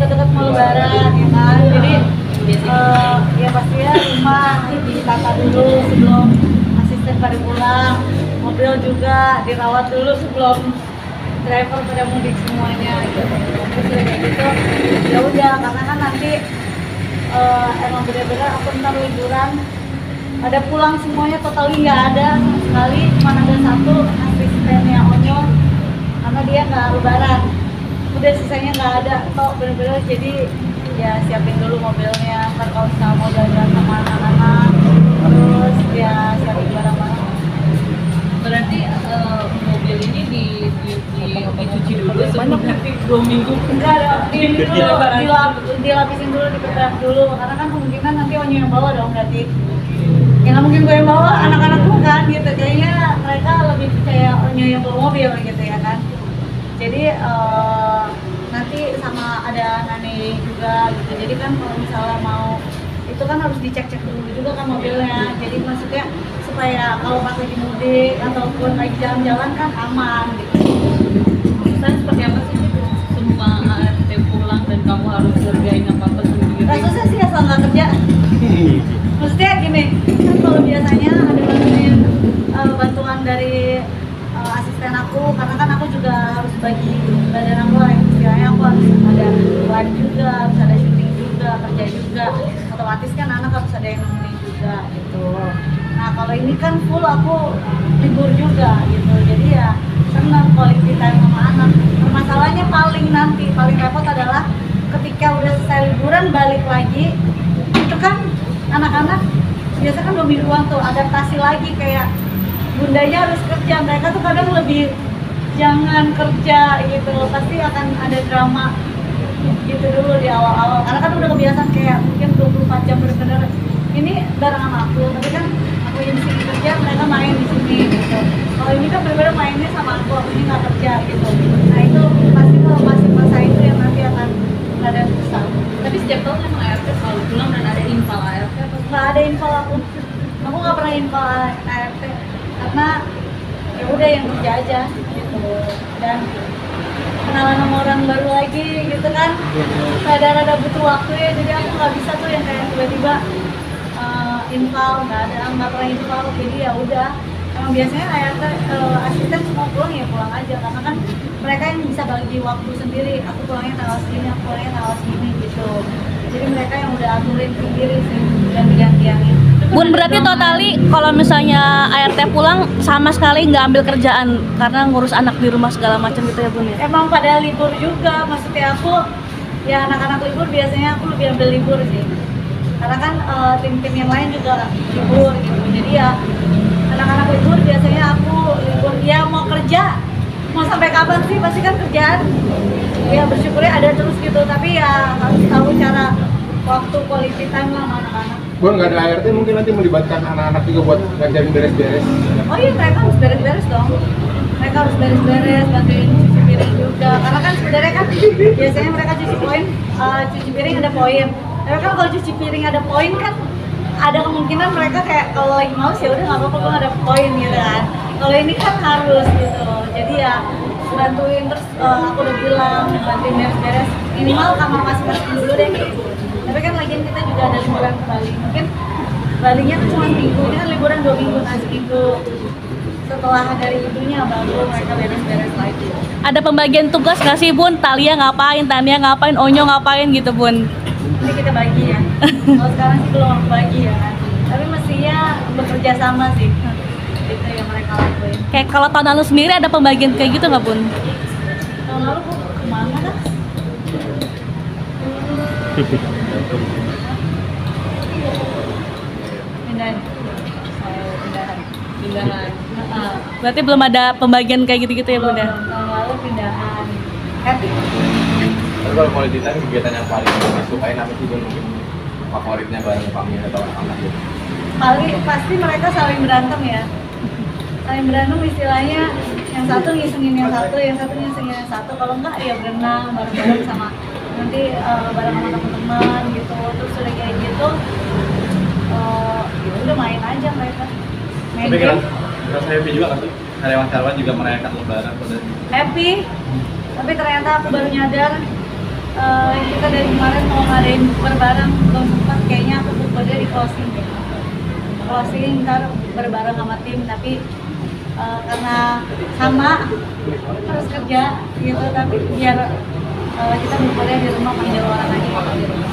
deket-deket mau lebaran ya kan. Jadi ya pastinya rumah ditata dulu sebelum asisten pada pulang, mobil juga dirawat dulu sebelum driver pada mudik semuanya gitu. Terus udah kayak gitu ya udah, karena kan nanti emang bener-bener aku ntar liburan ada pulang semuanya totally nggak ada sama sekali, cuma ada satu asistennya Onyo karena dia nggak lebaran, udah sisanya nggak ada kok bener-bener. Jadi ya siapin dulu mobilnya, ntar kalau misalnya mau jalan-jalan sama anak-anak terus ya siapin barang-barang. Berarti mobil ini dicuci dulu sebelum nanti 2 minggu. Enggak ada, ini dulu dilapisin dulu, diperas dulu, karena kan kemungkinan nanti Onyo yang bawa dong berarti. Ya nggak mungkin gue yang bawa, anak-anak gue kan gitu, kayaknya mereka lebih percaya Onyo yang bawa mobil gitu ya kan. Jadi nanti sama ada Nani juga gitu, jadi kan kalau misalnya mau itu kan harus dicek-cek dulu juga kan mobilnya. Jadi maksudnya supaya kalau pas lagi mudik ataupun lagi jalan-jalan kan aman gitu. Pesan seperti apa sih semua ART pulang dan kamu harus ngerjain apa-apa sendiri? Rasanya sih asal nggak kerja. Maksudnya gini, kan kalau biasanya ada bantuan dari asisten aku, karena kan aku juga harus bagi badan aku lah, istilahnya aku harus ada live juga, harus ada syuting juga, kerja juga, otomatis kan anak harus ada yang nemenin juga gitu. Nah kalau ini kan full aku libur juga gitu, jadi ya senang quality time sama anak. Masalahnya paling repot adalah ketika udah selesai liburan balik lagi, itu kan anak-anak biasa kan 2 mingguan tuh adaptasi lagi, kayak bundanya harus kerja, mereka tuh kadang lebih jangan kerja gitu, pasti akan ada drama gitu dulu di awal-awal, karena kan udah kebiasaan kayak mungkin 24 jam bener-bener ini bareng sama aku, tapi kan aku yang di sini kerja, mereka main di sini gitu. Kalau ini kan bener-bener mainnya sama aku ini nggak kerja gitu. Nah itu pasti kalau masih masa itu yang nanti akan ada susah. Tapi setiap tahun emang ART selalu pulang dan ada infal ART atau Nggak ada infal aku nggak pernah infal ART karena ya udah yang kerja aja gitu, dan kenalan sama orang baru lagi gitu kan, rada-rada butuh waktu ya, jadi aku nggak bisa tuh yang kayak tiba-tiba infal, nggak pernah infal. Jadi ya udah, emang biasanya ART asisten semua pulang ya pulang aja, karena kan mereka yang bisa bagi waktu sendiri, aku pulangnya tanggal segini, aku pulangnya tanggal segini gitu. Jadi mereka yang udah aturin sendiri sih, ganti-gantiannya. Bun, berarti totali kalau misalnya ART pulang sama sekali nggak ambil kerjaan karena ngurus anak di rumah segala macam gitu ya Bun ya? Emang pada libur juga, maksudnya aku ya anak-anak libur biasanya aku lebih ambil libur sih, karena kan tim-tim yang lain juga libur gitu. Jadi ya anak-anak libur biasanya aku libur, ya mau kerja mau sampai kapan sih, pasti kan kerjaan ya bersyukurnya ada terus gitu, tapi ya harus tahu cara waktu quality time lah sama anak-anak. Bun, nggak ada ART mungkin nanti melibatkan anak-anak juga buat ngajarin beres-beres. Oh iya, mereka harus beres-beres dong. Mereka harus beres-beres, bantuin cuci piring juga. Karena kan sebenarnya kan biasanya mereka cuci piring ada poin. Tapi kan kalau cuci piring ada poin kan ada kemungkinan mereka kayak kalau lagi males ya udah nggak apa-apa, gue nggak ada poin gitu kan. Kalau ini kan harus gitu. Jadi ya bantuin, terus aku udah bilang bantuin beres-beres minimal kamar masing-masing dulu deh gitu. Tapi kan lagian kita juga ada liburan ke Bali, mungkin Balinya tuh cuma minggu, ini kan liburan 2 minggu, nah seminggu setelah dari itunya baru mereka beres-beres lagi. Ada pembagian tugas nggak sih Bun? Talia ngapain, Tania ngapain, Onyo ngapain gitu Bun? Ini kita bagi ya, kalau sekarang sih belum aku bagi ya kan, tapi mestinya bekerja sama sih, itu yang mereka lakuin. Kayak kalau tahun lalu sendiri ada pembagian kayak gitu nggak Bun? Tahun lalu aku kemana dah? Pindahan. pindahan? Berarti belum ada pembagian kayak gitu-gitu ya Bun ya? Tahun lalu pindahan. Happy. Tapi kalau quality time kegiatan yang paling disukai apa sih Bun, mungkin favoritnya bareng kami atau anak-anak gitu? Paling pasti mereka saling berantem ya. Saling berantem istilahnya, yang satu ngisengin yang satu, yang satu ngisengin yang satu. Kalau enggak ya berenang bareng-bareng sama nanti bareng sama teman-teman gitu. Terus udah kayak gitu ya udah main aja mereka. Main Tapi game. rasa happy juga nggak sih? Karyawan-karyawan juga merayakan lebaran pada Happy. Tapi ternyata aku baru nyadar kita dari kemarin mau ngadain bukber bareng, belum sempat. Kayaknya aku bukbernya di closing deh. Closing ntar berbareng sama tim, tapi karena sama terus kerja gitu, tapi biar kita bukbernya di rumah, panggil orang aja di rumah.